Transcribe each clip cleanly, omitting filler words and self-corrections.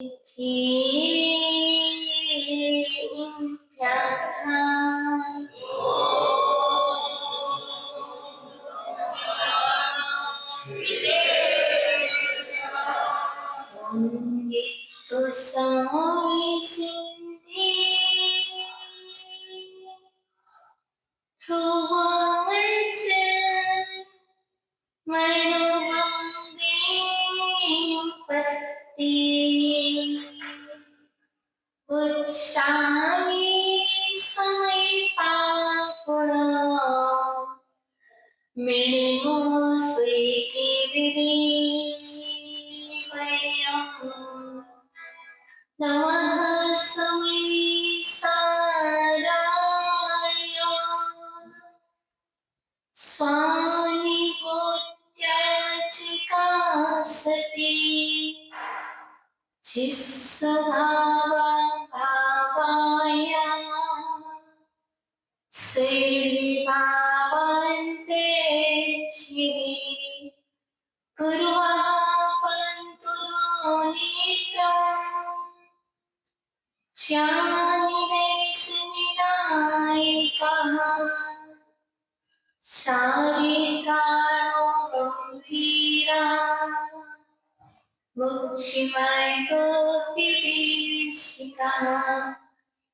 थी प्यारा तो स्वामी सिंधी पत्ती उत्सामी समय पापुड़ा मेरे सुई विधि नमः समय साराय स्वामी भूत्याचिका सती जिस्वभावा भावाया सेविभावन्ते श्री गुरुवापन्तुरो नित्यम् श्यामिदेशनिनायिकः चारित्राणो गम्भीरा मुक्षिमय गोपीदेशिका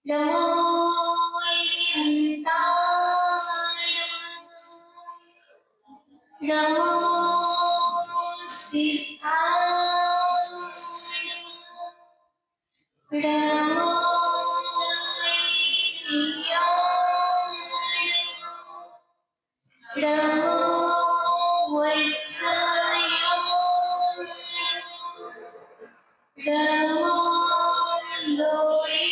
नमो वैहन्ताय नमो सिद्धाय नमो नमो वैचाय नमो लोये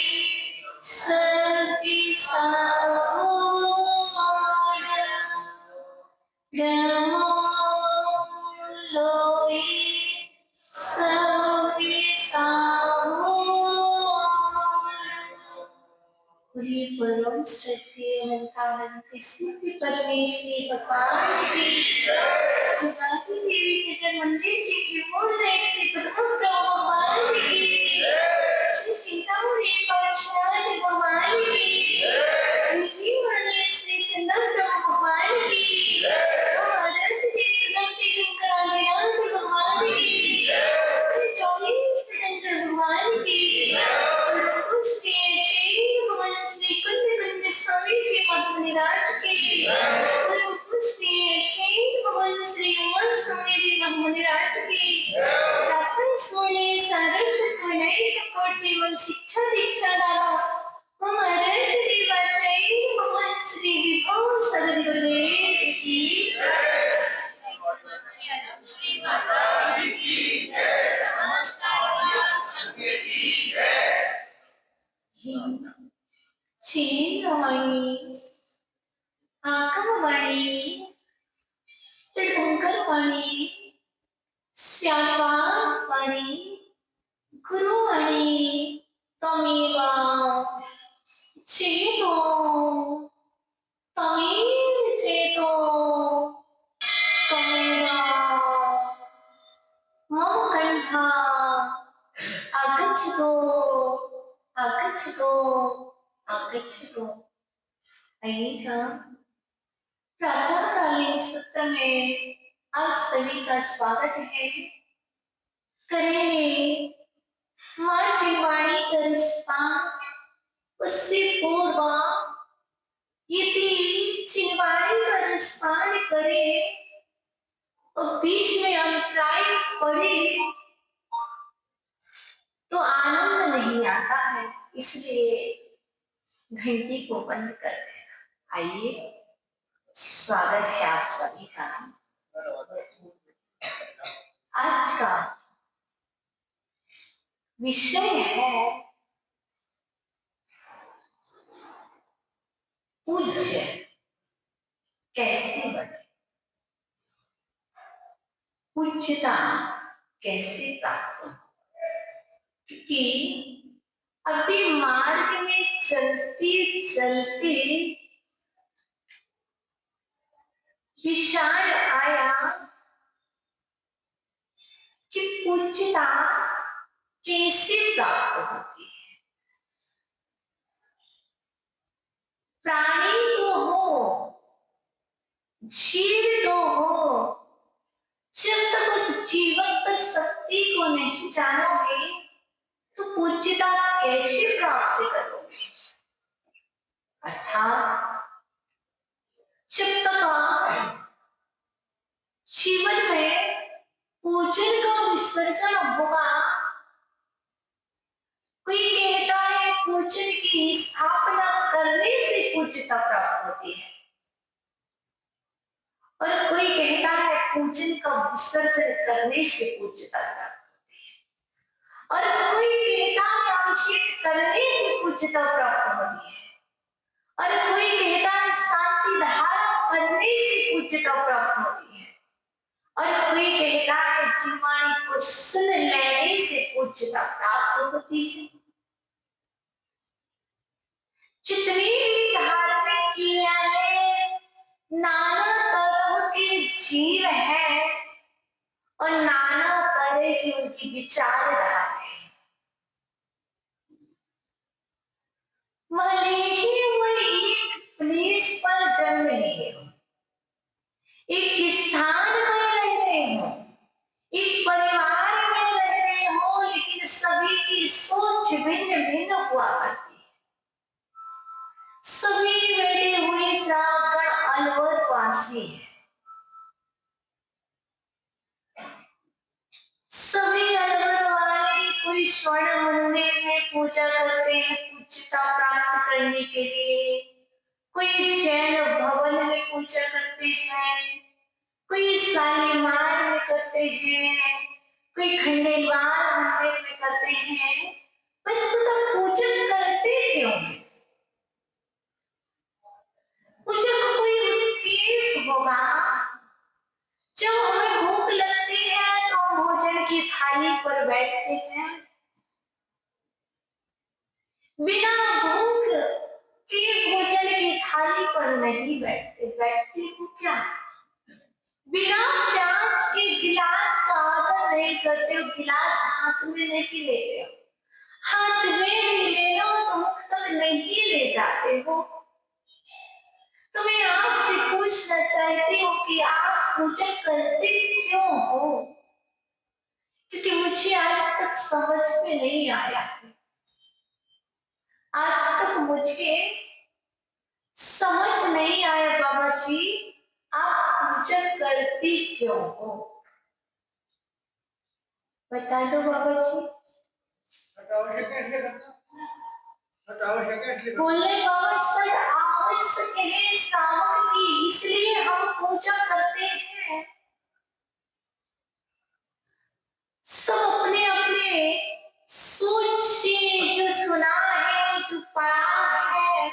नमो लोये परम सत्य अनंतानंद सिद्धि परमेश्वरी भगवान की दुर्गावती देवी के जन्म मंदिर से की मूल एक से प्रथम भगवान की श्री चिंतामणि पार्षद भगवान की देवी वाले श्री चंदन भगवान की भारत देवी प्रथम तीर्थंकरादिनाथ भगवान की श्री 24 तीर्थंकर भगवान की श्री कुंद कुंद स्वामी जी महाराज की भगवान श्री उमा स्वामी जी महाराज की प्रातः सोने सारस्वत विनय चकोटी एवं शिक्षा दीक्षा दाता हमारे देवाचार्य भगवान श्री विभव सदर गुरुदेव की श्री माता की चीनवाणी आगमवाणी तीर्थंकरवाणी श्यामवाणी गुरुवाणी तमेव चेतो तमेव चेतो तमेव मम कंठा आगच्छतु आगच्छतु आगच्छतु। आइएगा प्रातःकालीन सत्र में आप सभी का स्वागत है। करेंगे माँ चिन्वाणी का रिस्पान। उससे पूर्व यदि चिन्वाणी का रिस्पान करे और बीच में अंतराय पड़े तो आनंद नहीं आता है, इसलिए घंटी को बंद कर देना। आइए, स्वागत है आप सभी का। आज का विषय है पूज्य कैसे बने, पूज्यता कैसे प्राप्त हो। क्योंकि अभी मार्ग में चलते चलते विचार आया कि पूज्यता कैसे प्राप्त होती है? प्राणी तो हो, जीव तो हो, जब तक उस जीवंत शक्ति को नहीं जानोगे तो पूज्यता कैसे प्राप्त करोगे? अर्थात जब तक आप जीवन में पूजन का विसर्जन होगा, कोई कहता है पूजन की स्थापना करने से पूज्यता प्राप्त होती है, और कोई कहता है पूजन का विसर्जन करने से पूज्यता प्राप्त होती है, और कोई कहता है अभिषेक करने से पूज्यता प्राप्त होती है, और कोई कहता है शांति धारण करने से पूज्यता प्राप्त होती है, और कोई कहता है जीवाणी को सुन लेने से पूज्यता प्राप्त होती है। जितनी भी धार्मिक क्रिया है, नाना तरह के जीव हैं और नाना तरह की उनकी विचारधारा है। भले ही वो एक प्लेस पर जन्म लिए हो, एक स्थान में रह रहे हो, एक परिवार में रह रहे हो, लेकिन सभी की सोच भिन्न भिन्न हुआ करती है। सभी बैठे हुए श्रावण अलवर वासी है, सभी अलवर वाले कोई स्वर्ण मंदिर में पूजा करते हैं पूज्यता प्राप्त करने के लिए, कोई जैन भवन में पूजा करते हैं, कोई शालीमार में करते हैं, कोई खंडेलवाल मंदिर में करते हैं। वस्तुतः पूजन करते क्यों है? पूजा का कोई उद्देश्य होगा। जब हमें भूख लगती है तो हम भोजन की थाली पर बैठते हैं, बिना भूख के भोजन की थाली पर नहीं बैठते। बैठते हो क्या? बिना प्यास के गिलास का आदर नहीं करते हो, गिलास हाथ में नहीं लेते हो, हाथ में भी ले लो तो मुख तक नहीं ले जाते हो। तो मैं आपसे पूछना चाहती हूँ कि आप पूजा करते क्यों हो? क्योंकि मुझे आज तक समझ में नहीं आया है, आज तक मुझे समझ नहीं आया बाबा जी, आप पूजा करती क्यों हो? बता दो बाबा जी। बोले बाबा सर आवश्यक है सामग्री, इसलिए हम पूजा करते हैं। सब अपने अपने सोच से जो सुना है, जो पढ़ा है,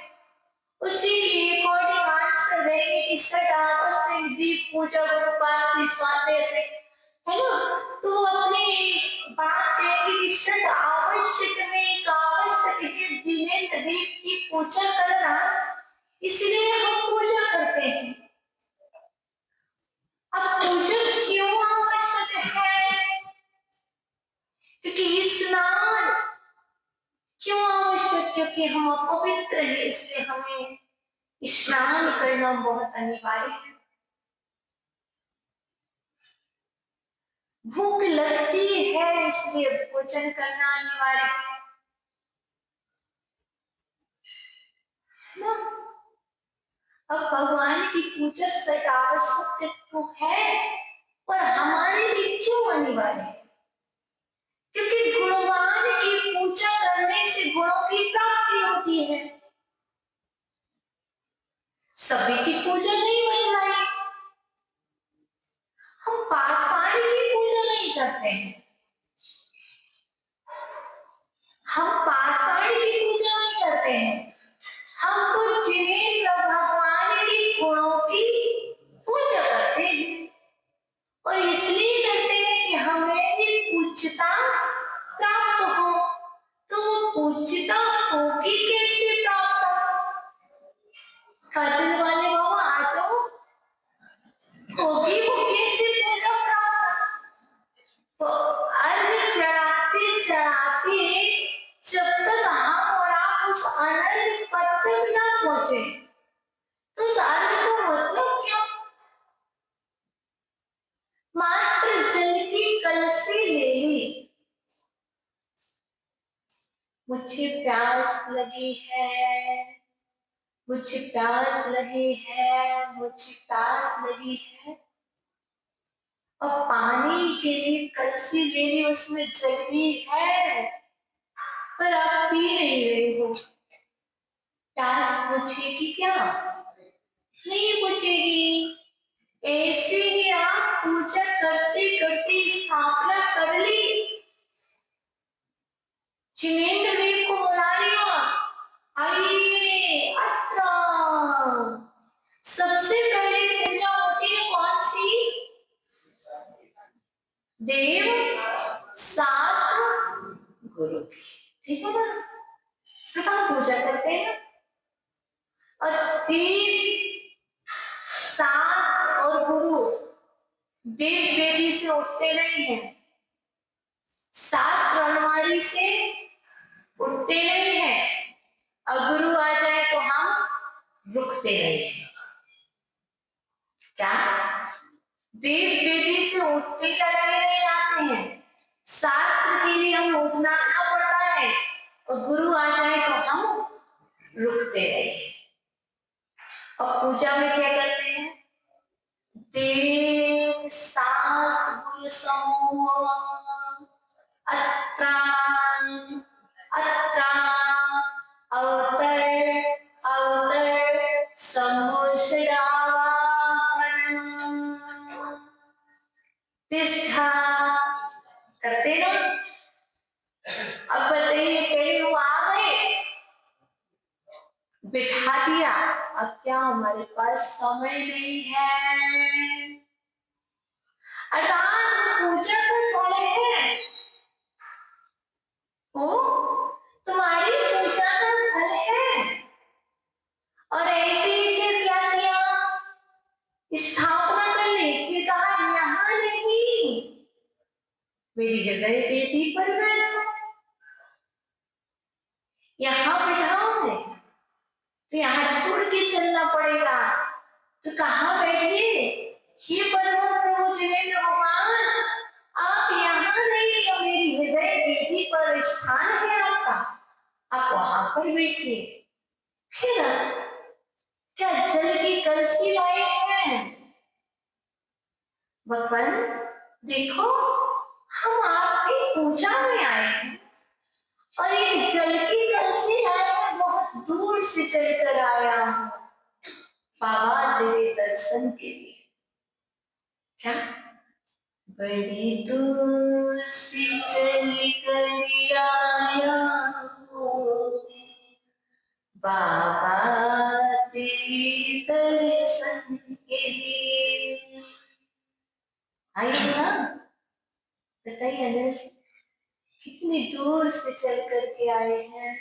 उसी के अकॉर्डिंग आंसर रहेंगे कि सट आवश्यक दीप पूजा गुरु पास स्वाते से, है ना? तो वो अपनी बात देंगे कि सट आवश्यक में एक आवश्यक है दिनेंद्र दीप की पूजा करना, इसलिए हम पूजा करते हैं। अब पूजा क्यों आवश्यक है? क्योंकि स्नान क्यों आवश्यक? क्योंकि हम अपवित्र हैं, इसलिए हमें स्नान करना बहुत अनिवार्य है। भूख लगती है इसलिए भोजन करना अनिवार्य है ना? अब भगवान की पूजा सट आवश्यक तो है, पर हमारे लिए क्यों अनिवार्य है? क्योंकि गुणवान की पूजा करने से गुणों की प्राप्ति होती है। सभी की पूजा नहीं बदलाई, हम पाषाण की पूजा नहीं करते हैं, हम पाषाण की पूजा नहीं करते हैं, हम तो जिनेंद्र भगवान के गुणों की पूजा करते हैं, और इसलिए करते हैं कि हमें भी पूज्यता प्राप्त हो। तो पूज्यता होगी कैसे प्राप्त? काजल वाले बाबा आ जाओ, होगी वो कैसे पूजा प्राप्त? तो अर्घ चढ़ाते चढ़ाते मुझे, तो सार्ग का मतलब क्या? मात्र जल की कलसी ले ली, मुझे प्यास लगी है, मुझे प्यास लगी है, मुझे प्यास लगी है, और पानी के लिए कलसी ले ली, उसमें जल भी है, पर आप पी नहीं रहे हो। प्यास बुझेगी क्या? नहीं बुझेगी। ऐसे ही आप पूजा करते करते स्थापना कर ली, जिनेंद्र देव को बुला लिया, आइए अत्र। सबसे पहले पूजा होती है कौन सी? देव शास्त्र गुरु की, ठीक है ना? प्रथम पूजा करते हैं, और देव शास्त्र और गुरु देव वेदी से उठते नहीं है, शास्त्र अलमारी से उठते नहीं है, और गुरु आ जाए तो हम रुकते नहीं है। क्या? देव वेदी से उठते करके नहीं आते हैं, शास्त्र के लिए हम उठना पड़ता है, और गुरु आ जाए तो हम रुकते नहीं। और पूजा में क्या करते हैं? देव शास्त्र गुरु समूह अत्रां अवतर अवतर समुषरावाहनम् तिष्ठा करते ना। अब बताइए, पहले वो आ गए, बिठा दिया, अब क्या हमारे पास समय नहीं है, अर्थात पूजा का फल है वो तुम्हारी पूजा का फल है। और ऐसे ही फिर क्या किया? स्थापना कर ली, फिर कहा यहाँ नहीं, मेरी हृदय वेदी पर बैठो, यहाँ बिठाओगे तो यहाँ छोड़ के चलना पड़ेगा, तो कहाँ बैठिए? हे परम प्रभु जिनेंद्र भगवान, आप यहाँ नहीं, मेरी हृदय वेदी पर स्थान है आपका, आप वहां पर बैठिए। फिर क्या जल की कलसी लाए हैं? भगवान देखो, हम आपकी पूजा में आए हैं, और एक जल की कलसी लाए हैं, बहुत दूर से चलकर आया हूं बाबा तेरे दर्शन के लिए। क्या? बड़ी दूर से चल कर आया हूं बाबा तेरे दर्शन के लिए। आई ना? बताइए अनिल जी, कितनी दूर से चल करके आए हैं।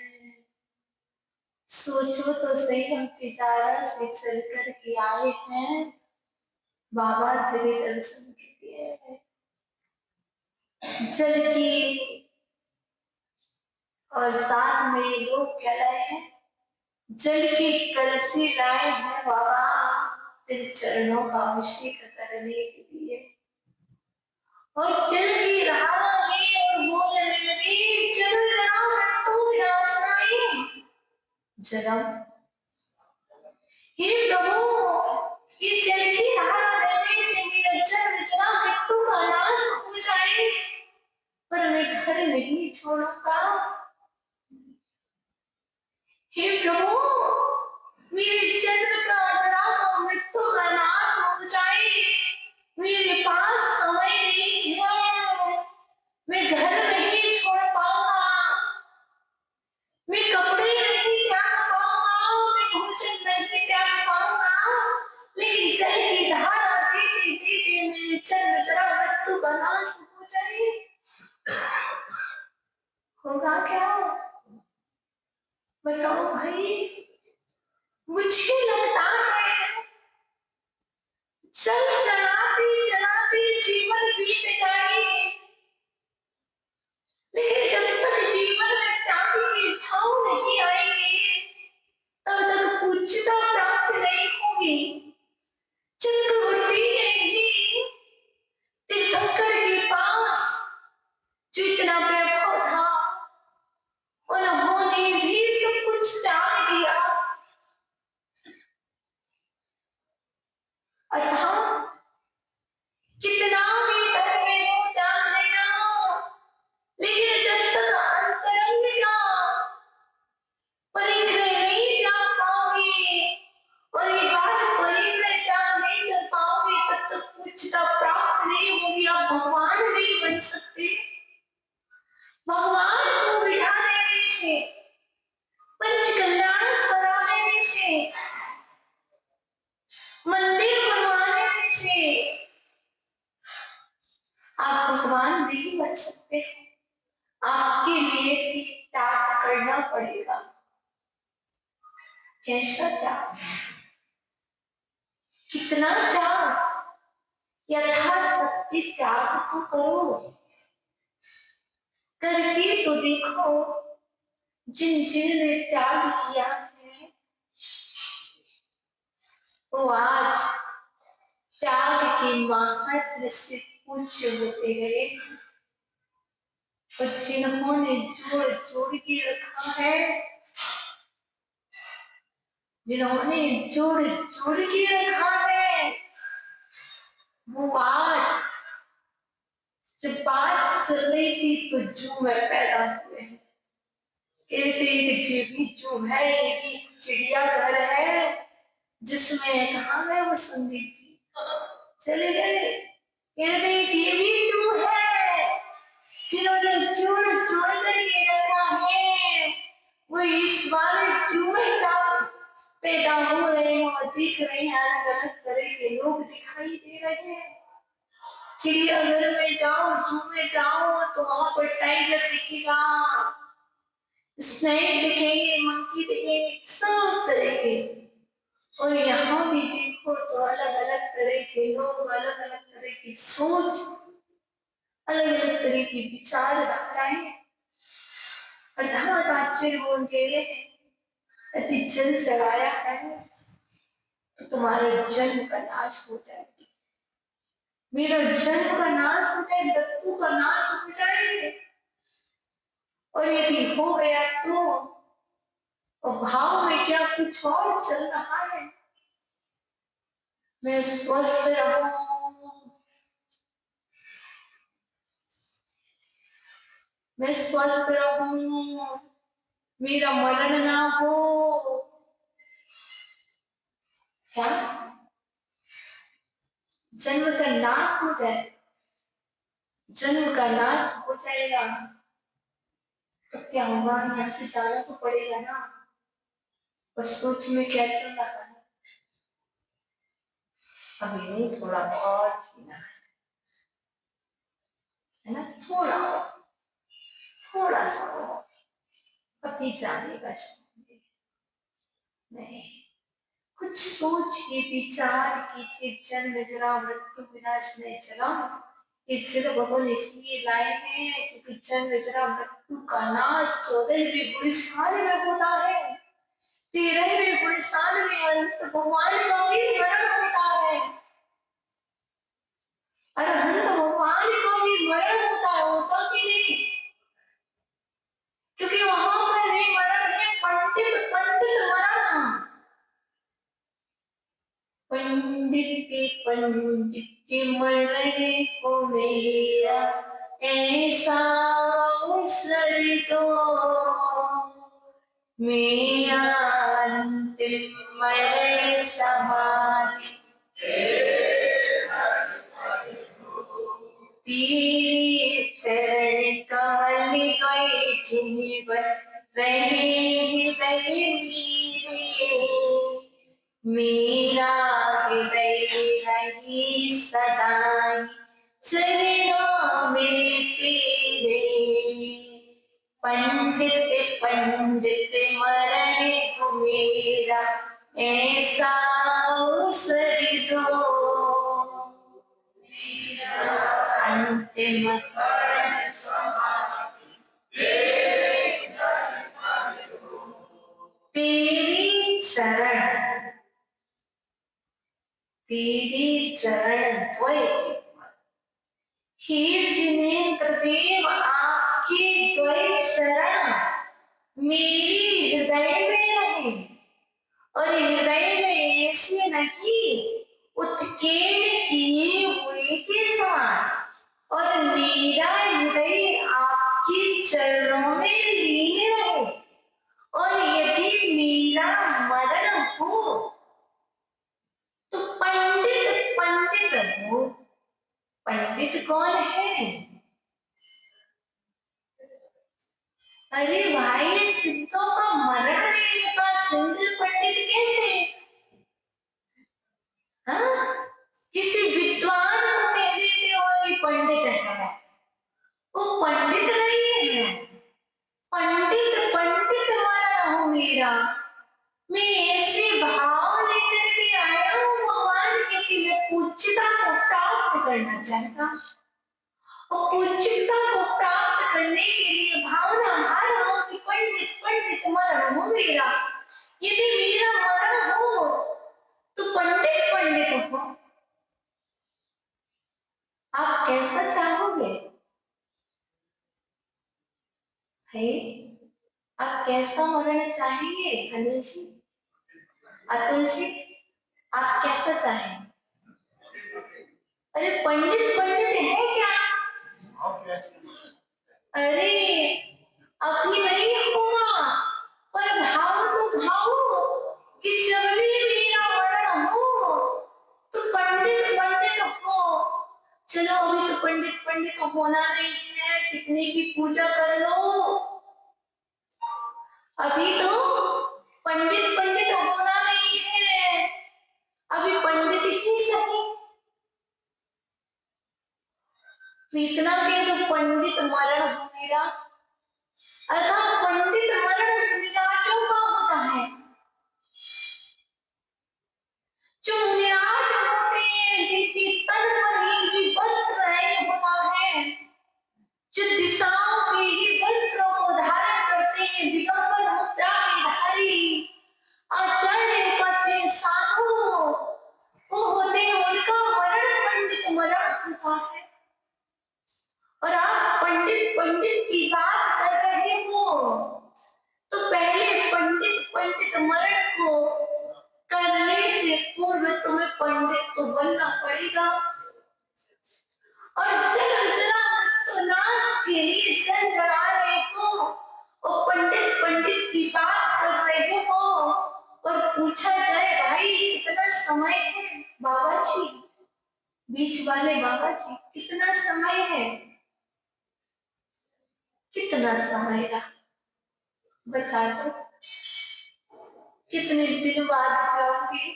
सोचो तो सही, हम तिजारा से चल करके आए हैं बाबा तेरे दर्शन के लिए। जल की, और साथ में लोग क्या लाए हैं? जल की कलसी लाए हैं बाबा तेरे चरणों का अभिषेक करने के लिए। और जल की धारा में और बोलने लगी, चल जाओ तू विनाशनाई जन्म। हे प्रभु, ये जल की धारा देने से मेरा जन्म जन्म मृत्यु का नाश हो जाए, पर मैं घर नहीं छोड़ूंगा। हे प्रभु, मेरे जन्म का जन्म मृत्यु का नाश हो जाए, मेरे पास समय नहीं है, मैं घर नहीं छोड़ पाऊंगा, मैं कपड़े नहीं त्याग पाऊंगा, मैं भोजन नहीं त्याग पाऊंगा, लेकिन जल की धारा देते देते मेरे जन्म जन्म मृत्यु का नाश हो जाए, होगा क्या? बताओ भाई। मुझे लगता है चल चलाते चलाते जीवन बीत जाए, लेकिन जब तक जीवन में त्याग के भाव नहीं आएंगे, तब तक पूज्य पड़ेगा। कैसा त्याग, कितना त्याग, यथाशक्ति त्याग तो करो, करके तो देखो। जिन जिन ने त्याग किया है वो आज त्याग के महात्म से पूज्य होते गए, और जिन्होंने जोड़ जोड़ के रखा है, जिन्होंने जोड़ जोड़ के रखा है, वो आज जब बात चल रही थी तो जू में पैदा हुए। कहते ये भी जू है, ये भी चिड़िया घर है जिसमें कहाँ गए वो संदीप जी, चले गए। कहते ये भी जू है, जिन्होंने जोड़ जोड़ करके रखा है, वो इस वाले जू में पैदा हो रहे हैं और दिख रहे हैं, अलग अलग तरह के लोग दिखाई दे रहे हैं। चिड़ियाघर में जाओ, जू में जाओ तो वहां पर टाइगर दिखेगा, स्नेक दिखेंगे, मंकी दिखेंगे, सब तरह के। और यहाँ भी देखो तो अलग अलग तरह के लोग, अलग अलग तरह की सोच, अलग अलग तरह की विचारधाराएं। प्रधान आचार्य बोल के यदि जल चढ़ाया है तो तुम्हारे जन्म का नाश हो जाएगा, मेरा जन्म का नाश हो जाए, मृत्यु का नाश हो जाए। और यदि हो गया तो भाव में क्या कुछ और चल रहा है। मैं स्वस्थ रहूं, मैं स्वस्थ रहूं, मेरा मरण ना हो, क्या जन्म का नाश हो जाए, जन्म का नाश हो जाएगा तो क्या होगा, यहाँ से जाना तो पड़ेगा ना। बस सोच में क्या चल रहा है, अभी नहीं, थोड़ा और जीना है ना, थोड़ा सा और, अभी जाने का नहीं। कुछ सोच के विचार कीजिए, जन्म जरा मृत्यु विनाश नहीं चला। ये जड़ भगवान इसलिए लाए हैं क्योंकि जन्म जरा मृत्यु का नाश 14वें पुरुषाल में होता है, 13वें पुरुषाल में अनंत भगवान का भी मरण होता है, अनंत भगवान का भी मरण होता है, होता कि नहीं? क्योंकि वहां पर भी मरण है, पंडित पंडित मरण, पंडित पंडित मरने को मेरा ऐसा अवसर दो, मेरा अंतिम मरण समाधि तेरे चरण कमल गए जिनवर रहे हृदय मेरे, मेरा हृदय रही सदा चरणों में तेरे। पंडित पंडित मरण को मेरा ऐसा अवसर दो, अंतिम तेरी चरण, तेरी चरण द्वय, हे जिनेंद्र देव आपके द्वय चरण मेरे हृदय में रहे, और हृदय में ऐसे नहीं उत्कीर्ण किए हुए के समान, और मेरा हृदय आपके चरणों में लीन रहे। और यदि मेरा मरण हो तो पंडित पंडित हो। पंडित कौन है? अरे भाई, सिद्धों का मरण नहीं होता, सिंध पंडित कैसे? हाँ, किसी विद्वान को कह देते हो ये पंडित है, वो पंडित नहीं है। पंडित पंडित मरण हो मेरा, मैं ऐसे भाव लेकर के आया हूँ भगवान के कि मैं पूज्यता को प्राप्त करना चाहता हूँ, और पूज्यता को प्राप्त करने के लिए भावना आ रहा हूँ कि पंडित पंडित मरण हो मेरा। यदि मेरा मरण हो तो पंडित पंडित हो। आप कैसा चाहोगे? है आप कैसा मरण चाहेंगे? अनिल जी, अतुल जी, आप कैसा चाहेंगे? अरे पंडित पंडित है क्या? अरे अभी नहीं होगा, पर भाव तो भाव कि जब भी मेरा मरण हो तो पंडित पंडित हो। चलो अभी तो पंडित पंडित होना नहीं है, कितनी भी पूजा कर लो, अभी तो पंडित पंडित होना नहीं है, अभी पंडित ही सही। तो इतना कह दो पंडित मरण हो मेरा, अर्थात पंडित मरण मुनिराजों का होता है। जो मुनिराज होते हैं जिनकी तन पर एक भी वस्त्र नहीं होता है, जो दिशाओं के ही वस्त्रों को धारण करते हैं, दिगंबर मुद्रा के धारी आचार्य उपाध्याय साधु, वो होते हैं, उनका मरण पंडित मरण होता है। और आप पंडित पंडित की बात कर रहे हो तो पहले पंडित पंडित मरण को करने से पूर्व तुम्हें पंडित तो बनना पड़ेगा। और जन्म जरा तो नाश के लिए जन जरा रहे हो और पंडित पंडित की बात कर रहे हो, और पूछा जाए भाई कितना समय है बाबा जी, बीच वाले बाबा जी कितना समय है, कितना समय रहा बता दो, कितने दिन बाद जाओगे,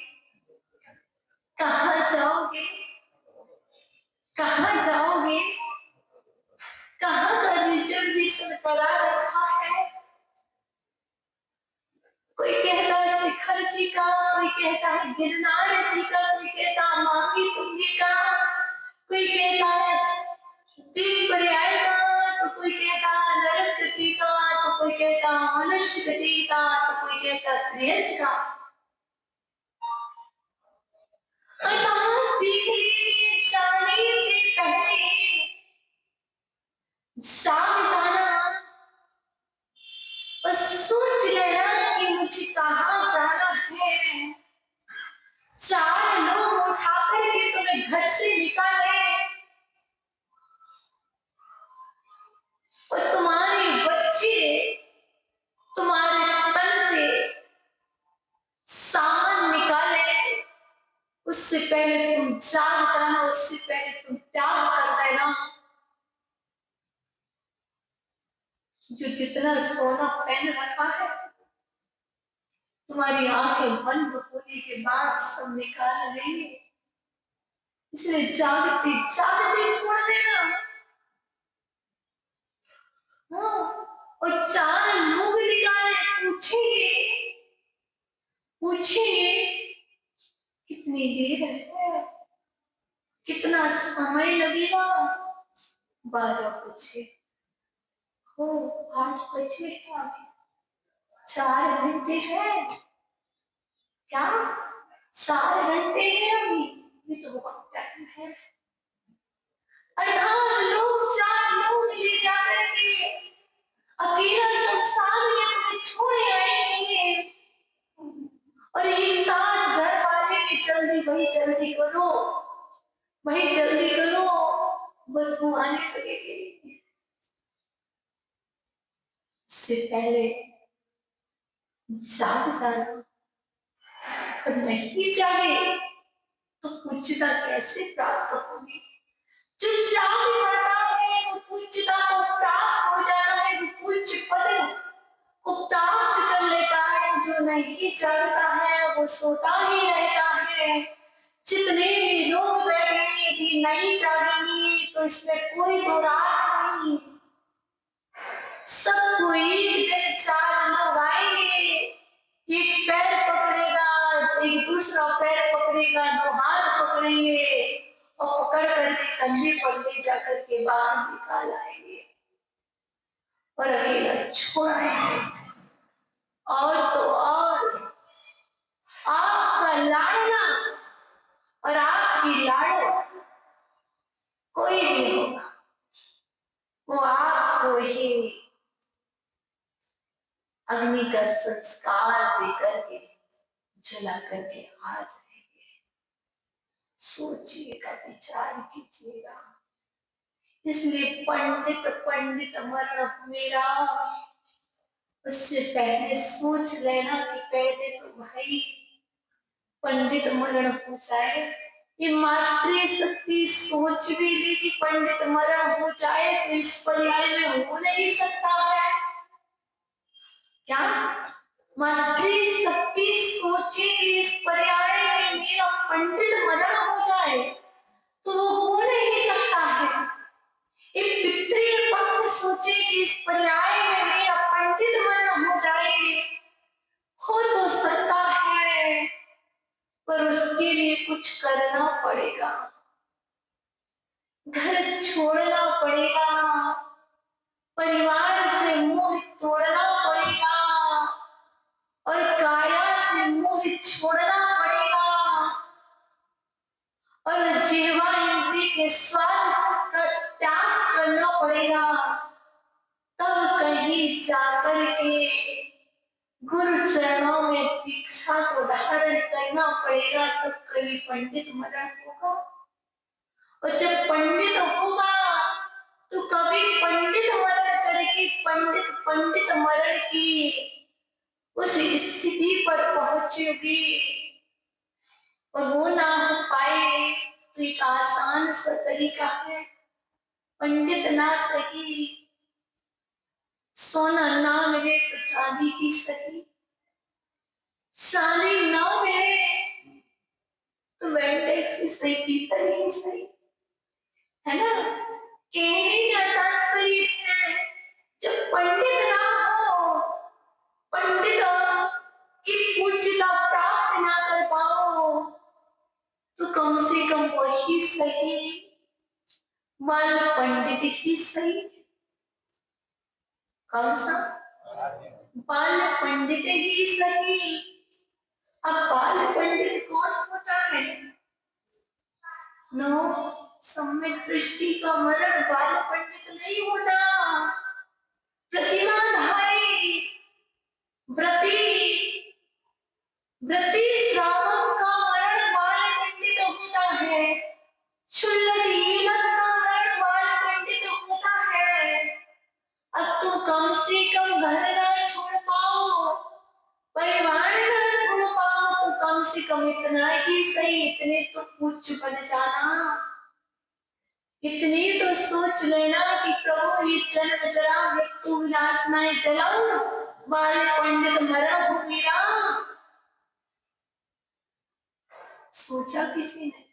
कहाँ जाओगे, कहाँ जाओगे, कहाँ का रिजर्वेशन करा रखा है। कोई कहता है शिखर जी का, कोई कहता है गिरनार जी का, कोई कहता है मांगी तुंगी का, कोई कहता है दीप पर्याय का, तो कोई कहता नरक गति का, तो कोई कहता मनुष्य गति का, तो कोई कहता त्रियज का। देख लीजिए जाने से पहले साथ जाना और सोच लेना कि मुझे कहाँ जाना है। चार लोग उठा करके तुम्हें घर से निकाले और तुम्हारे बच्चे तुम्हारे तन से सामान निकाले, उससे पहले तुम जाग जाना, उससे पहले तुम त्याग कर देना। जो जितना सोना पहन रखा है तुम्हारी आंखें बंद होने के बाद सब निकाल लेंगे, इसलिए जागते जागते छोड़ देना। हाँ, और चार लोग निकाले, पूछेंगे पूछेंगे कितनी देर है, कितना समय लगेगा। 12 बजे हो, 8 बजे है, 4 घंटे है क्या, 4 घंटे है अभी, ये तो बहुत टाइम है। अर्थात लोग 4 लोग ले जाकर के अकेला संसार में तुम्हें छोड़े आएंगे, और एक साथ घर वाले भी जल्दी भाई जल्दी करो, भाई जल्दी करो, बदबू आने लगेगी। इससे पहले जाग जाना, और नहीं जागे तो पूज्यता कैसे प्राप्त होगी। जो जाग जाता है वो पूज्यता को प्राप्त हो जाता है, वो पूज्य पद को प्राप्त कर लेता है। जो नहीं जागता है वो सोता ही रहता है। जितने भी लोग बैठे यदि नहीं जागेंगे तो इसमें कोई दो राय नहीं, सबको एक दिन जाग पूजा करके बाहर निकाल आएंगे और अकेला छोड़ाएंगे। और तो और आपका लाड़ना और आपकी लाड़ो कोई भी होगा, वो आपको ही अग्नि का संस्कार दे करके जला करके आ जाएंगे। सोचिएगा, विचार कीजिएगा। इसलिए पंडित पंडित मरण मेरा, उससे पहले सोच लेना कि पहले तो भाई पंडित मरण हो जाए। ये मातृशक्ति सोच भी ली कि पंडित मरण हो जाए तो इस पर्याय में हो नहीं सकता है क्या? मातृशक्ति सोचे कि इस पर्याय में मेरा पंडित मरण हो जाए तो वो हो नहीं सकता है। ये पितृ पक्ष सोचे कि इस पर्याय में मेरा पंडित मरण हो जाए, हो तो सकता है, पर उसके लिए कुछ करना पड़ेगा, घर छोड़ना पड़ेगा, परिवार से मोह तोड़ना पड़ेगा और काया से मोह छोड़ना पड़ेगा और जीवा इंद्रिय के स्वाद का त्याग करना पड़ेगा। तब कहीं जाकर के गुरु चरणों में दीक्षा को धारण करना पड़ेगा, तब कभी पंडित मरण होगा। और जब पंडित होगा तो कभी पंडित मरण करके पंडित मरण की उस स्थिति पर पहुंचेगी और वो ना हो पाए तो एक आसान सा तरीका है, पंडित ना सही, सोना ना मिले तो चांदी ही सही, चांदी ना मिले तो वेंटेक्स ही सही, पीतल ही सही, है ना। कहने का तात्पर्य है जब पंडित ना हो, पंडित की पूज्यता प्राप्त ना कर पाओ तो कम से कम वही सही, बाल पंडित ही सही। कौन सा? बाल पंडित ही सही। अब बाल पंडित कौन होता है? नो, सम्यक दृष्टि का मरण बाल पंडित नहीं होता। प्रतिमाधारी व्रती श्रावक का मरण बाल पंडित होता है। क्षुल्लक हीनक का मरण बाल पंडित होता है। अब तो कम से कम घर ना छोड़ पाओ, परिवार ना छोड़ पाओ तो कम से कम इतना ही सही, इतने तो पूज्य बन जाना, इतनी तो सोच लेना कि प्रभु ये जन्म जरा मृत्यु विनाशनाय जलाऊं, बाल पंडित मरण हो मेरा। सोचा किसी ने?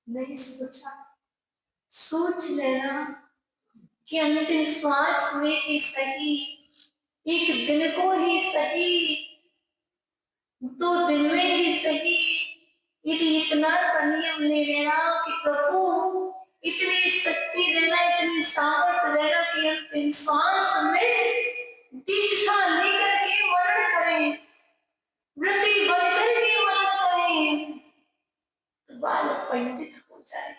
नहीं सोचा। सोच लेना कि अंतिम श्वास में ही सही, एक दिन को ही सही, 2 दिन में ही सही, यदि इतना संयम ले लेना कि प्रभु इतनी शक्ति देना, इतनी सामर्थ्य देना कि अंतिम श्वास में दीक्षा लेकर के मरण करें, व्रती बनकर के मरण करें, तो बाल पंडित हो जाए।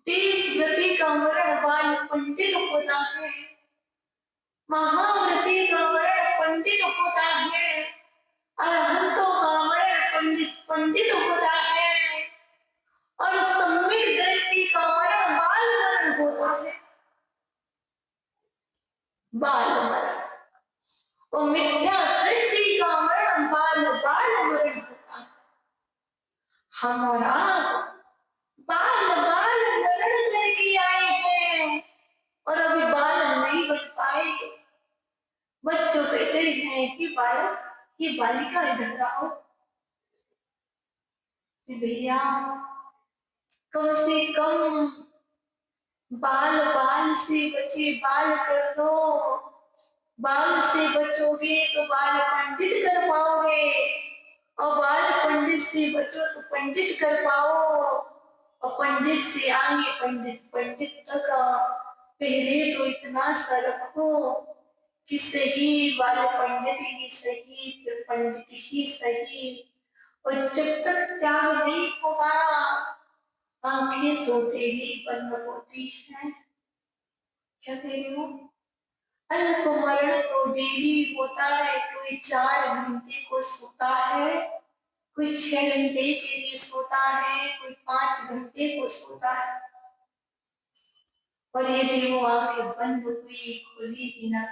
देश व्रती का मरण बाल पंडित होता है, महाव्रती का मरण पंडित होता है, अरहंतों का मरण पंडित होता है और सम्यक दृष्टि का मरण बाल मरण होता है। बाल मरण और मिथ्या दृष्टि का मरण बाल मरण होता है। हमारा बाल मरण करके आए हैं और अभी बाल नहीं बन पाए। बच्चों कहते हैं कि बालक, ये बालिका इधर आओ। भैया कम से कम बाल से बचे, बाल कर दो, बाल से बचोगे तो बाल पंडित कर पाओगे और बाल पंडित से बचो तो पंडित कर पाओ। और पंडित से आगे पंडित तक पहले तो इतना सा रखो कि सही वाले पंडित ही सही, फिर पंडित ही सही। और जब तक त्याग नहीं होगा आंखें तो डेली बंद होती है। क्या कह रही हो? अल्प मरण तो डेली होता है। कोई 4 घंटे को सोता है, कोई 6 घंटे के लिए सोता है, कोई 5 घंटे को सोता है। और यदि वो आंखें बंद हुई, खुली ना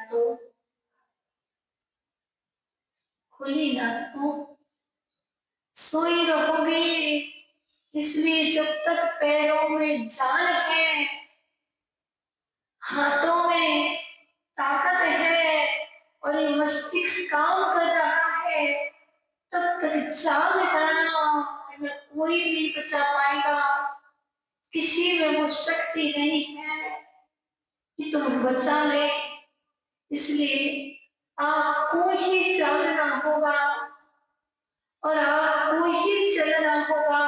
तो सोई रहोगे। इसलिए जब तक पैरों में जान है, हाथों में ताकत है और ये मस्तिष्क काम कर रहा है, तब तक जाग जाना, वरना कोई नहीं बचा पाएगा। किसी में वो शक्ति नहीं है कि तुम्हें बचा ले। इसलिए आपको ही जागना होगा और आपको ही चलना होगा।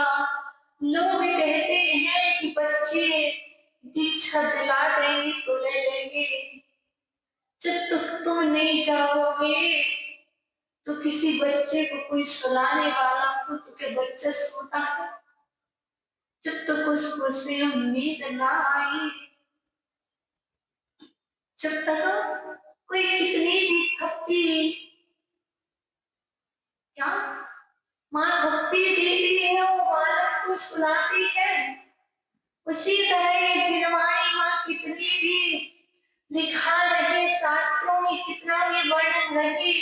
लोग कहते हैं कि बच्चे दीक्षा दिला देंगे तो ले लेंगे। जब तक तुम नहीं जाओगे तो किसी बच्चे को कोई सुलाने वाला हो तो क्या बच्चा सोता है? जब तक उसको स्वयं नींद ना आई, जब तक कोई कितनी भी थप्पी, क्या माँ थप्पी देती है वो बालक को सुलाती है, उसी तरह ये जिनवाणी माँ कितनी भी लिखा रहे, शास्त्रों में कितना भी वर्णन रहे,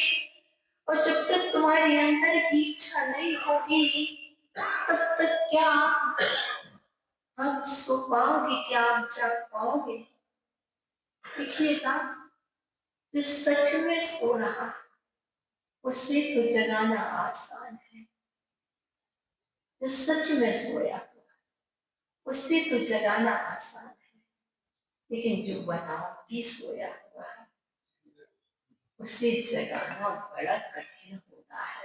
और जब तक तुम्हारी अंदर की इच्छा नहीं होगी तब तक क्या आप सो पाओगे, क्या आप जाग पाओगे? देखिएगा, जो सच में सो रहा उसे तो जगाना आसान है। जो सच में सोया उससे तो जगाना आसान है, लेकिन जो बनावटी सोया हुआ है उसे जगाना बड़ा कठिन होता है।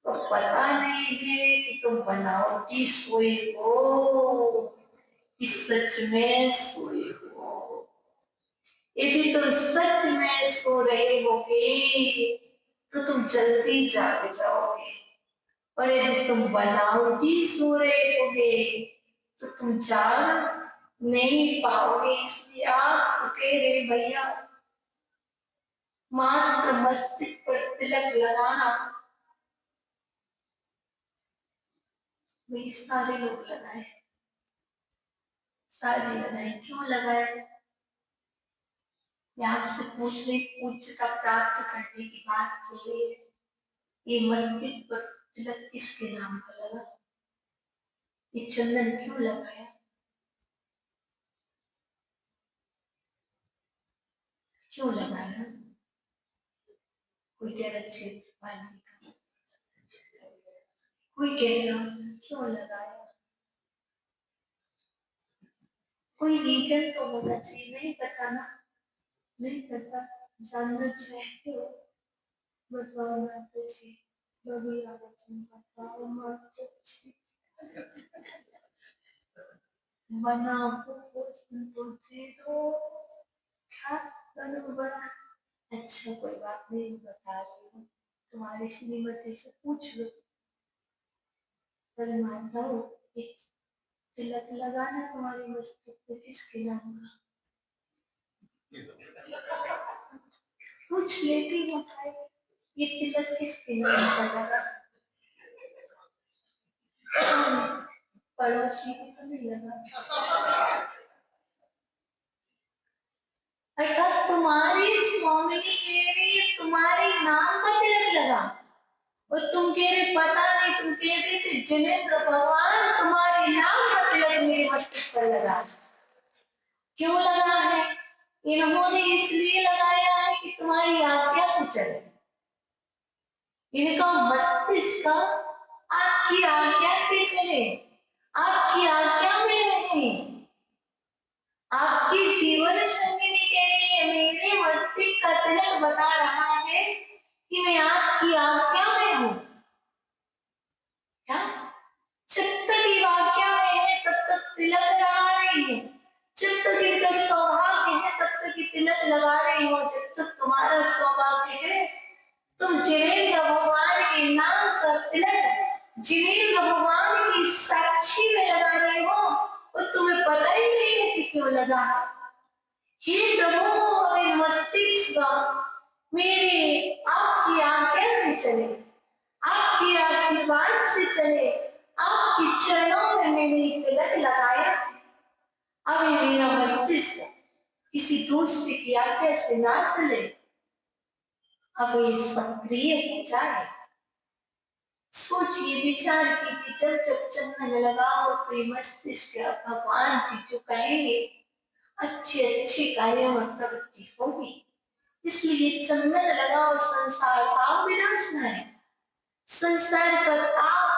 तो पता नहीं है कि तुम बनावटी सोए हो कि सच में सोए हो। यदि तुम सच में सो रहे होगे तो तुम जल्दी जाग जाओगे, और यदि तुम बनावटी सो रहे होगे तो तुम जाग नहीं पाओगे। इसलिए आप कह रहे भैया मात्र मस्तिष्क पर तिलक लगाना, वही सारे लोग लगाए, सारे लगाए। क्यों लगाए? मैं आपसे पूछ रही, पूज्यता प्राप्त करने की बात चल रही है। ये मस्तिष्क पर तिलक किसके नाम पर लगा? ये चंदन क्यों लगाया? क्यों लगाया? कोई कह रहा क्षेत्रपाल जी का, कोई कह रहा क्यों लगाया। कोई रीजन तो होना चाहिए। नहीं पता ना, नहीं पता, जानना चाहते हो बताओ माता जी। कभी बताओ माता जी, बना हो कुछ तो दे दो। क्या करूं बड़ा? अच्छा कोई बात नहीं, बता रही हूँ, तुम्हारी श्रीमती से पूछ लो। पर माता हो, एक तिलक लगाना तुम्हारे मस्तक पे किसके नाम का? पूछ लेती हूँ भाई, ये तिलक किसके नाम का लगा? पड़ोसी की तो नहीं लगा। अर्थात तुम्हारी स्वामिनी कह रही है तुम्हारे नाम का तिलक लगा, और तुम कह रहे पता नहीं, तुम कह रहे थे जिनेंद्र भगवान तुम्हारे नाम का तिलक मेरे मस्तक पर लगा। क्यों लगा है? इन्होंने इसलिए लगाया है कि तुम्हारी आज्ञा से चले। इनका मस्तिष्क आपकी आज्ञा से चले, आपकी आज्ञा में रहे। आपकी जीवन संगिनी कह रही है, मेरे मस्तिष्क का तिलक बता रहा है कि मैं आपकी आज्ञा में हूं। क्या जब तक ये आज्ञा में है तब तक तिलक लगा रही हो, जब तक इनका सौभाग्य है तब तक ये तिलक लगा रही हो, जब तक तुम्हारा सौभाग्य है तुम जिनेंद्र भगवान के नाम का तिलक जिनेंद्र भगवान की साक्षी में लगा रहे हो और तुम्हें पता ही नहीं है कि क्यों लगा। हे प्रभु अभी मस्तिष्क मेरे आपकी आज्ञा से चले, आपके आशीर्वाद से चले, आपके चरणों में मैंने तिलक लगाया। अभी मेरा मस्तिष्क किसी दूसरे की आज्ञा से ना चले, अब ये सक्रिय हो जाए। सोचिए, विचार कीजिए, जब जब चंदन लगाओ तो ये मस्तिष्क भगवान जी जो कहेंगे अच्छे अच्छे कार्यों में प्रवृत्ति होगी। इसलिए चंदन लगाओ, संसार पाप विनाशना है। संसार पर पाप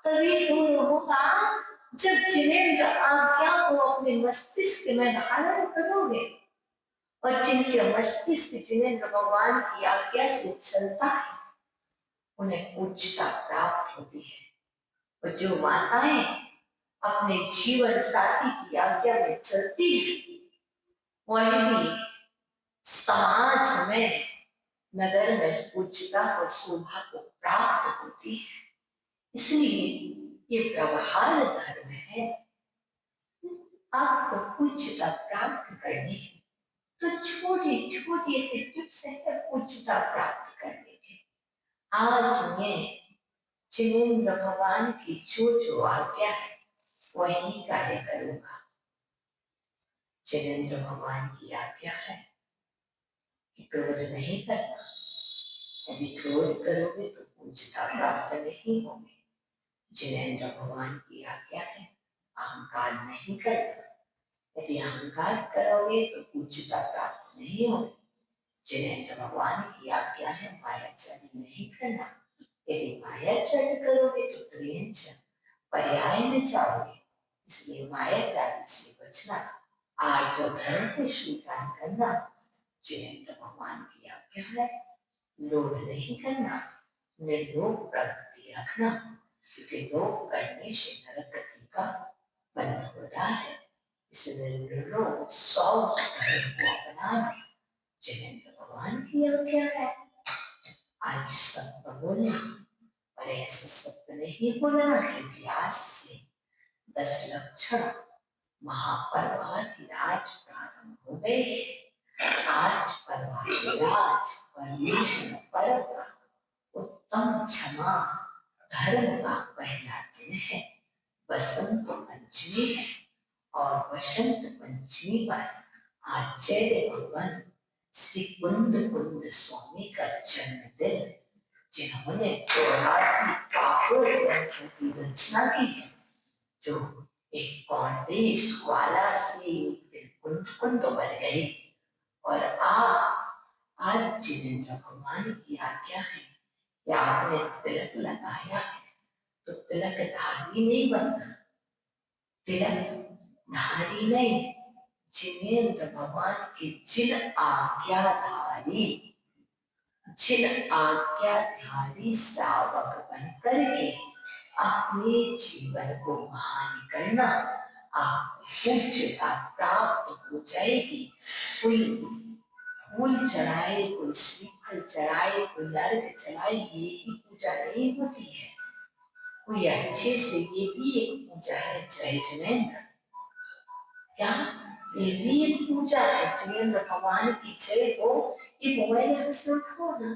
तभी दूर होगा जब जिनेंद्र आज्ञा को अपने मस्तिष्क में धारण करोगे, और जिनके मस्तिष्क जिनेंद्र भगवान की आज्ञा से चलता है उन्हें उच्चता प्राप्त होती है। और जो माताएं अपने जीवन साथी की आज्ञा में चलती है वह भी समाज में, नगर में उच्चता और शोभा को प्राप्त होती है। इसलिए ये व्यवहार धर्म है। आपको उच्चता प्राप्त करनी है तो छोटे छोटे से टिप्स है उच्चता प्राप्त करने के। आज मैं जिनेंद्र भगवान की जो आज्ञा है वही कार्य करूंगा। जिनेंद्र भगवान की आज्ञा है कि क्रोध नहीं करना, यदि क्रोध करोगे तो पूज्यता प्राप्त नहीं होगी। जिनेंद्र भगवान की आज्ञा है अहंकार नहीं करना, यदि अहंकार करोगे तो पूज्यता प्राप्त नहीं होगी। जिनेंद्र भगवान की आज्ञा है मायाचारी नहीं करना, यदि मायाचारी करोगे तो त्रियंच पर्याय में जाओगे। इसलिए मायाचारी से बचना, आज जो धर्म को स्वीकार करना जिनेंद्र भगवान की आज्ञा है। लोभ नहीं करना, निर्लोभ प्रवृत्ति रखना, क्योंकि लोभ करने से नरक गति का बंध होता है। इसलिए निर्लोभ सौच धर्म को अपनाना जिनेंद्र भगवान की आज्ञा है। आज सत्य बोलना, पर ऐसा सत्य नहीं बोलना क्योंकि आज से 10 लक्षण महापर्वाधिराज प्रारंभ हो गए। आज पर्वाधिराज परमेश्वर पर्व का उत्तम क्षमा धर्म का पहला दिन है। बसंत पंचमी है और बसंत पंचमी पर आचार्य भगवान श्री कुंद कुंद स्वामी का जन्मदिन, जिन्होंने 84 पापों ग्रंथों की रचना की है, जो एक कौंडेश वाला से कुंद कुंद बन गए। और आज जिनेंद्र भगवान की आज्ञा है कि आपने तिलक लगाया है तो तिलक धारी नहीं बनना, तिलक धारी नहीं, जिनेंद्र भगवान के जिन आज्ञाधारी श्रावक बन करके अपने जीवन को महान करना, आपको पूज्यता प्राप्त हो जाएगी। कोई फूल चढ़ाए, कोई श्रीफल चढ़ाए, कोई अर्घ चढ़ाए, ये ही पूजा नहीं होती है। कोई अच्छे से, ये भी एक पूजा है जय जिनेंद्र, क्या ये भी एक पूजा है जिनेंद्र भगवान की जय हो। ये मोबाइल यहाँ से उठाओ ना,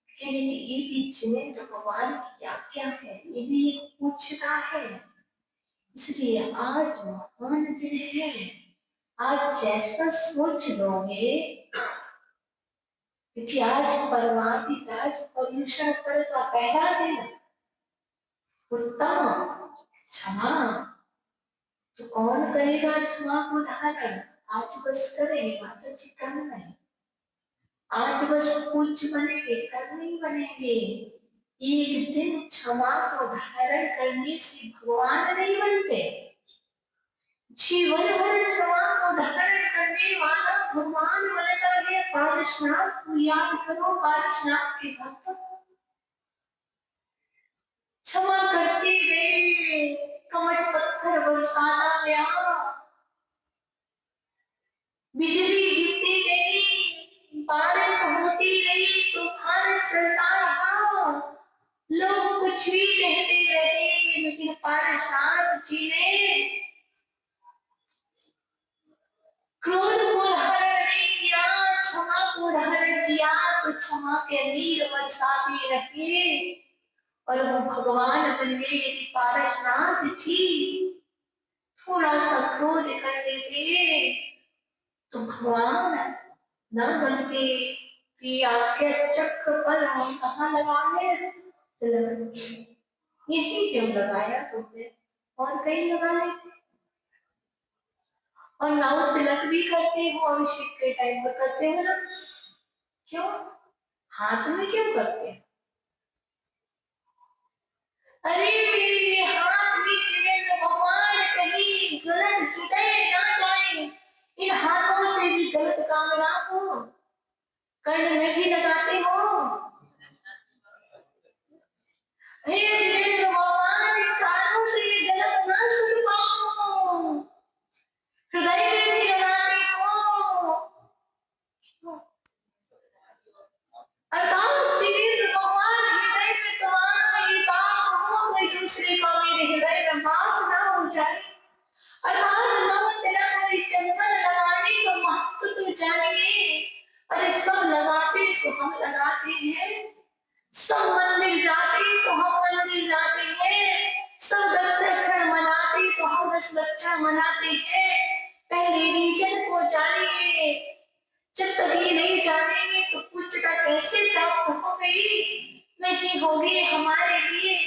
कहने की ये भी जिनेंद्र भगवान की आज्ञा है, ये भी एक पूजता है। इसलिए आज महान दिन है। आज जैसा सोच लोगे, क्योंकि आज पर्वाधिराज पर्युषण पर्व का पहला दिन, उत्तम क्षमा, तो कौन करेगा क्षमा को धारण? आज बस करेंगे माता जी, करना है। आज बस पूज्य बनेंगे, कल नहीं बनेंगे। एक दिन क्षमा को धारण करने से भगवान नहीं बनते। जीवन भर क्षमा को धारण करने वाला भगवान बनता है। पारसनाथ को याद करो, पारसनाथ के भक्त क्षमा करते गए, कमर पत्थर बरसाता गया, बिजली गिरती गई, बारिश होती गई, तूफान चलता रहा, लोग कुछ भी कहते रहे, लेकिन पारसात जी ने क्रोध को धारण नहीं किया, क्षमा को धारण किया, तो क्षमा के नीर बरसाते रहे और वो भगवान बन गए। यदि पारसनाथ जी थोड़ा सा क्रोध कर देते तो भगवान न बनते कि आपके चक्र पर हम कहाँ लगाए तिलक, यही क्यों लगाया तुमने, और कहीं लगा लेते। और नाव तिलक भी करते हो, अभिषेक के टाइम पर करते हो ना, क्यों हाथ में क्यों करते हैं? अरे मेरे हाथ में चिड़े भगवान कहीं गलत चिड़े ना जाए, इन हाथों से भी गलत काम ना हो। कर्ण में भी लगाते हो, हे जिनेंद्र भगवान इन कानों से भी गलत ना सुन पाओ, हृदय में भी लगाते हो। अर्थात जिनेंद्र भगवान हृदय में तुम्हारा ये वास हो, कोई दूसरे का मेरे हृदय में वास ना हो जाए। अर्थात नव तिलक और चंदन लगाने का महत्व तो जानिए। अरे सब लगाते तो हम लगाते हैं, सब मंदिर जाते तो हम मंदिर जाते हैं, सब 10 लक्षण मनाते तो हम 10 लक्षण मनाते हैं। पहले रीजन को जानिए, जब तक ये नहीं जानेंगे तो पूज्यता कैसे प्राप्त हो गई, नहीं होगी हमारे लिए।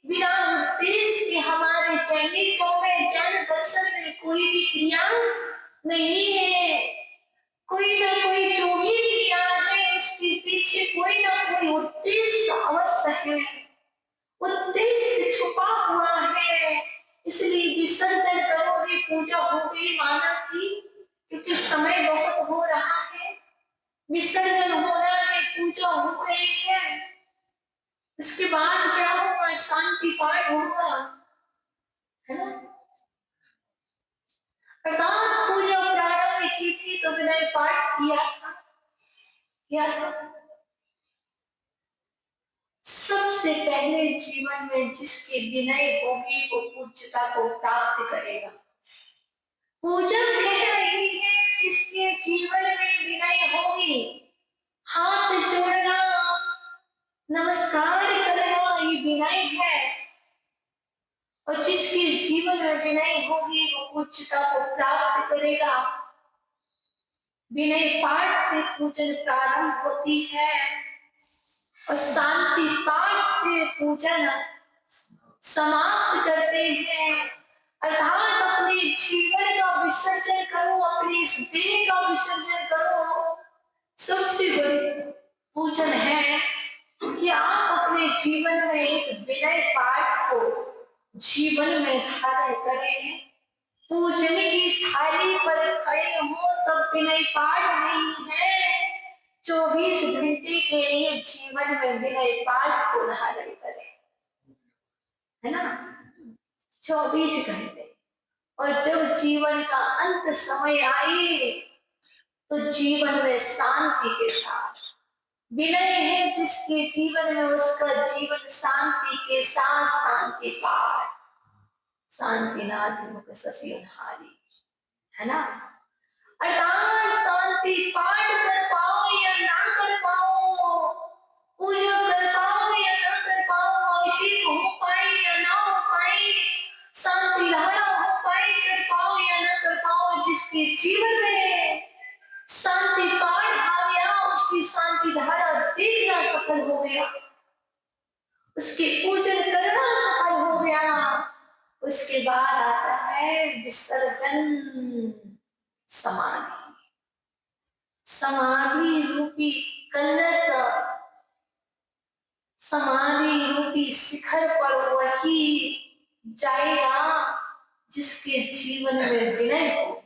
बिना उद्देश्य के हमारे चैनिकों में जन दर्शन में कोई भी क्रिया नहीं है। कोई ना कोई जो भी क्रिया है उसके पीछे कोई ना कोई उद्देश्य अवश्य है, उद्देश्य छुपा हुआ है। इसलिए विसर्जन करोगे पूजा होगी माना की, क्योंकि समय बहुत हो रहा है, विसर्जन हो रहा है, पूजा हो रही है। इसके बाद क्या होगा, शांति पाठ होगा, है ना। अर्थात पूजा प्रारंभ की थी तो विनय पाठ किया था। सबसे पहले जीवन में जिसके विनय होगी वो पूज्यता को प्राप्त करेगा। पूजा कह रही है जिसके जीवन में विनय होगी, हाथ जोड़ना, नमस्कार करना, ये विनय है। और जिसके जीवन में विनय होगी वो पूज्यता को प्राप्त करेगा। विनय पाठ से पूजन प्रारंभ होती है और शांति पाठ से पूजन समाप्त करते हैं। अर्थात अपने जीवन का विसर्जन करो, अपने इस देह का विसर्जन करो। सबसे बड़ी पूजन है कि आप अपने जीवन में एक विनय पाठ को जीवन में धारण करें। पूजन की थाली पर खड़े हो तब विनय पाठ नहीं है, 24 घंटे के लिए जीवन में विनय पाठ को धारण करें, है ना, 24 घंटे। और जब जीवन का अंत समय आए तो जीवन में शांति के साथ विनय है जिसके जीवन में, उसका जीवन शांति के साथ शांति पाठ, शांतिनाथ मुख शशिधारी, है ना। अर्थात शांति पाठ कर पाओ या ना कर पाओ, पूजा कर पाओ या ना कर पाओ, अभिषेक हो पाए या ना हो पाए, शांति धारा हो पाए, कर पाओ या ना कर पाओ, जिसके जीवन में शांति पाठ आ गया, उसकी शांति धारा देखना सफल हो गया, उसके पूजन करना सफल हो गया। उसके बाद आता है विसर्जन, समाधि। समाधि रूपी कलश, समाधि रूपी शिखर पर वही जाएगा जिसके जीवन में विनय हो,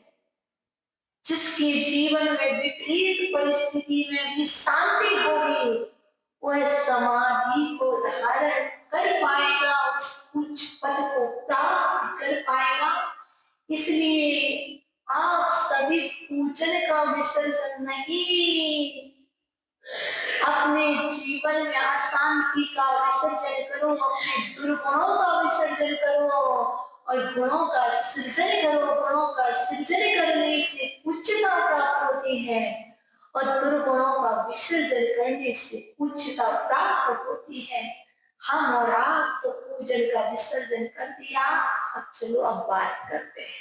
जिसके जीवन में विपरीत परिस्थिति में भी शांति होगी, वह समाधि को धारण कर पाएगा, उस उच्च पद को प्राप्त कर पाएगा। इसलिए आप सभी पूजन का विसर्जन नहीं, अपने जीवन में अशांति का विसर्जन करो, अपने दुर्गुणों का विसर्जन करो और गुणों का सृजन करो। गुणों का सृजन करने से उच्चता प्राप्त होती है और दुर्गुणों का विसर्जन करने से उच्चता प्राप्त होती है। हम और आप तो पूजन का विसर्जन कर दिया, अब चलो अब बात करते हैं।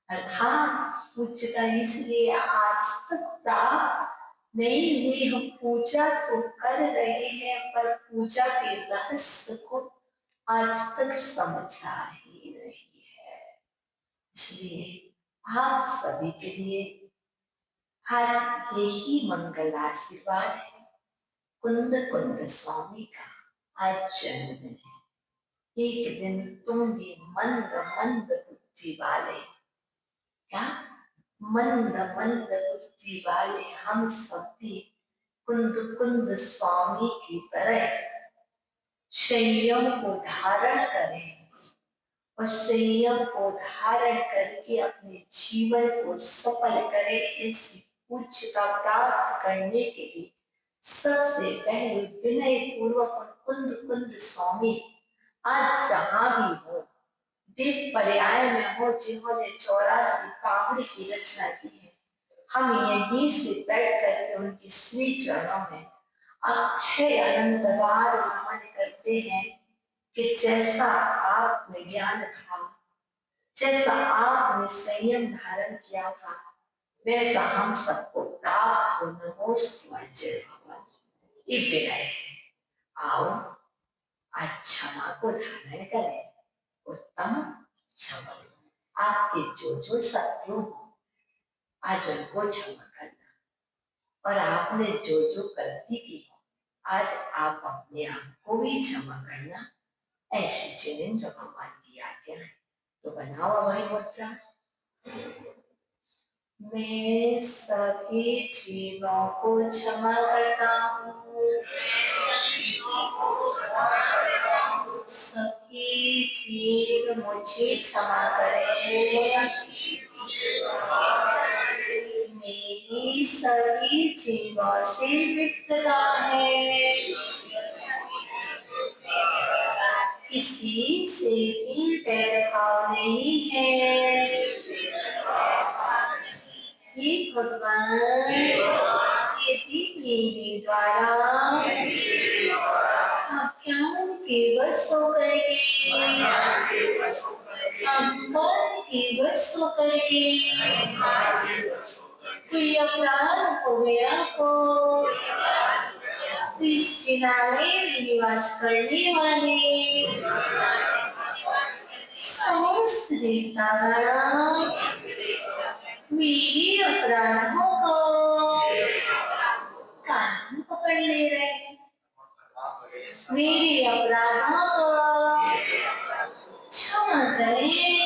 अर्थात उच्चता इसलिए आज तक प्राप्त नहीं हुई, हम पूजा तो कर रहे हैं पर पूजा के रहस्य को आज तक समझा ही नहीं है। इसलिए आप सभी के लिए आज यही मंगल आशीर्वाद है। कुंद कुंद स्वामी का आज जन्मदिन है। एक दिन तुम भी मंद मंद बुद्धि वाले, क्या मंद मंद बुद्धि वाले हम सब भी कुंद कुंद स्वामी की तरह संयम को धारण करें और संयम को धारण करके अपने जीवन को सफल करें। ऐसी उच्चता प्राप्त करने के लिए सबसे पहले विनय पूर्वक कुंद कुंद स्वामी आज जहां भी हो, दीप पर्याय में हो, जिन्होंने 84 पावड़ी की रचना की है, हम यहीं से बैठ करके उनके श्री चरणों में अक्षय अनंत बार नमन करते हैं कि जैसा आपने ज्ञान था, जैसा आपने संयम धारण किया था, वैसा हम सबको प्राप्त हो। नमोस्तु अजय भगवान। ये विनय है। आओ आज क्षमा को धारण करें। उत्तम क्षमा, आपके जो जो शत्रु हो आज उनको क्षमा करना और आपने जो जो गलती की हो आज आप अपने आप को भी क्षमा करना। ऐसी जिनेन्द्र भगवान की आज्ञा है। तो बनाओ अभय मुद्रा। मैं सभी जीवों को क्षमा करता हूँ, सभी जीव मुझे क्षमा करें। मेरी सभी जीवों से मित्रता है, किसी से भी भेदभाव नहीं है। हे भगवान, यदि मेरे द्वारा अज्ञान के वश होकर के, अहंकार के वश होकर के कोई अपराध हो गया हो, तो इस जिनालय में निवास करने वाले समस्त देवतागण मेरे अपराधों को कानून पकड़ ले रहे हैं, मेरे अपराधों को क्षमा करें।